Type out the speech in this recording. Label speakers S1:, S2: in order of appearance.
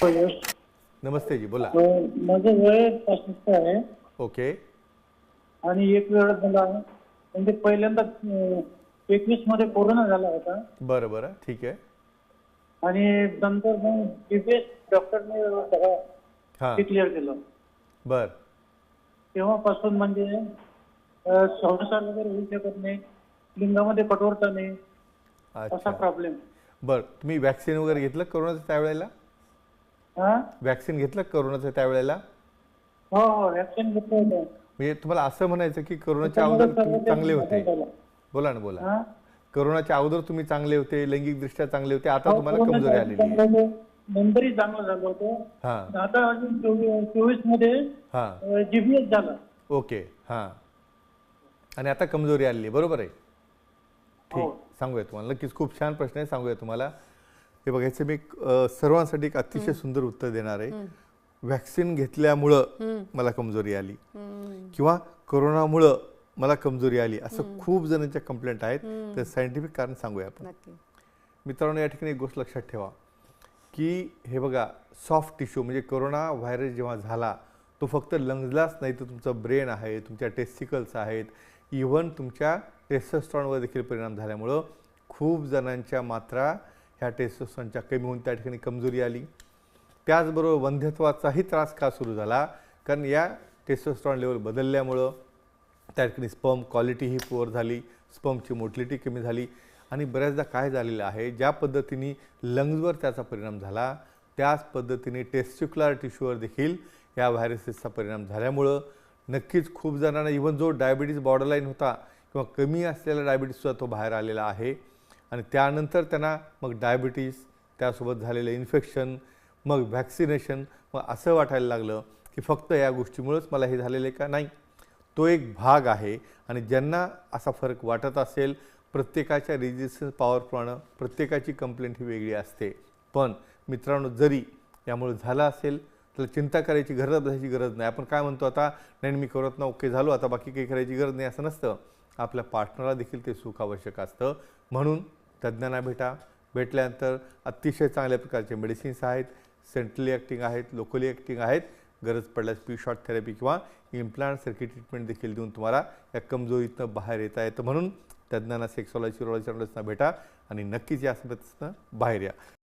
S1: हो, यश.
S2: नमस्ते जी, बोला.
S1: माझं वय 65 आहे
S2: ओके.
S1: आणि एक वेळ मला म्हणजे पहिल्यांदा 21 मध्ये कोरोना झाला होता
S2: बरं बरं, ठीक आहे.
S1: आणि नंतर मग DBS डॉक्टरने
S2: हां.
S1: क्लिअर केलं.
S2: बरं.
S1: तेव्हापासून म्हणजे संसार वगैरे होऊ शकत नाही, लिंगामध्ये कठोरता नाही, असा
S2: अच्छा.
S1: प्रॉब्लेम.
S2: बरं, तुम्ही वॅक्सिन वगैरे घेतलं कोरोनाचं त्यावेळेला?
S1: हा.
S2: वॅक्सिन घेतलं कोरोनाचं त्यावेळेला?
S1: हो हो, व्हॅक्सिन घेतलं होतं.
S2: म्हणजे तुम्हाला असं म्हणायचं की कोरोनाच्या
S1: त्याच्यामुळे
S2: अगोदर
S1: सर्व
S2: तुम्ही
S1: काही
S2: चांगले होते.
S1: बदल झाला.
S2: बोला ना, बोला.
S1: हा.
S2: कोरोनाच्या अगोदर तुम्ही चांगले होते, लैंगिकदृष्ट्या चांगले होते, आता
S1: हो,
S2: तुम्हाला
S1: कोरोनाच्या
S2: कमजोरी
S1: आधी
S2: आलेली आहे.
S1: चांगलं होतं, नंतरही चांगलं झालं
S2: हां.
S1: होतं. आता अजून 24 मध्ये
S2: हां.
S1: GBS झाला.
S2: ओके. हां. आणि आता कमजोरी आलेली आहे, बरोबर आहे?
S1: हो.
S2: ठीक. सांगूया तुम्हाला. नक्कीच खूप छान प्रश्न आहे, सांगूया तुम्हाला. हे बघायचं मी सर्वांसाठी एक अतिशय सुंदर उत्तर देणार आहे. व्हॅक्सिन घेतल्यामुळं मला कमजोरी आली किंवा कोरोनामुळं मला कमजोरी आली, असं खूप जणांच्या कंप्लेंट आहेत. तर सायंटिफिक कारण सांगूया आपण. मित्रांनो, या ठिकाणी एक गोष्ट लक्षात ठेवा की हे बघा, सॉफ्ट टिश्यू म्हणजे कोरोना व्हायरस जेव्हा झाला तो फक्त लंग्सलाच नाही तर तुमचं ब्रेन आहे, तुमच्या टेस्टिकल्स आहेत, इव्हन तुमच्या टेस्टोस्टेरॉनवर देखील परिणाम झाल्यामुळं खूप जणांच्या मात्रा ह्या टेस्टोस्टेरॉनच्या कमी होऊन त्या ठिकाणी कमजोरी आली. त्याचबरोबर वंध्यत्वाचाही त्रास का सुरू झाला? कारण या टेस्टोस्टेरॉन लेवल बदलल्यामुळं त्या ठिकाणी स्पर्म क्वालिटी ही पुअर झाली, स्पर्मची मोटिलिटी कमी झाली आणि बऱ्याचदा काय झालेलं आहे, ज्या पद्धतीने लंग्सवर त्याचा परिणाम झाला त्याच पद्धतीने टेस्टिक्युलर टिश्यूवर देखील या व्हायरसेसचा परिणाम झाल्यामुळं नक्कीच खूप जणांना इव्हन जो डायबिटीज बॉर्डरलाईन होता किंवा कमी असलेला डायबिटीजसुद्धा तो बाहेर आलेला आहे. आणि त्यानंतर त्यांना मग डायबिटीज, त्यासोबत झालेलं इन्फेक्शन, मग व्हॅक्सिनेशन, मग असं वाटायला लागलं की फक्त या गोष्टीमुळंच मला हे झालेलं आहे का? नाही, तो एक भाग आहे. आणि ज्यांना असा फरक वाटत असेल, प्रत्येकाच्या रेजिस्टन्स पॉवरप्रमाणे प्रत्येकाची कंप्लेंट ही वेगळी असते. पण मित्रांनो, जरी यामुळे झालं असेल तर चिंता करायची बसायची गरज नाही. आपण काय म्हणतो आता, नाही मी कोरोना ओके झालो, आता बाकी काही करायची गरज नाही, असं नसतं. आपल्या पार्टनरला देखील ते सुख आवश्यक असतं. म्हणून तज्ज्ञांना भेटा. भेटल्यानंतर अतिशय चांगल्या प्रकारचे मेडिसिन्स आहेत, सेंट्रली ॲक्टिंग आहेत, लोकली ॲक्टिंग आहेत. गरज पडल्यास पी-शॉट थेरपी किंवा इम्प्लांट सर्किट ट्रीटमेंट देखील देऊन तुम्हाला या कमजोरीतनं बाहेर येता येतं. म्हणून तज्ज्ञांना, सेक्सॉलॉजी, युरोलॉजिस्टना भेटा आणि नक्कीच या समस्येतनं बाहेर या.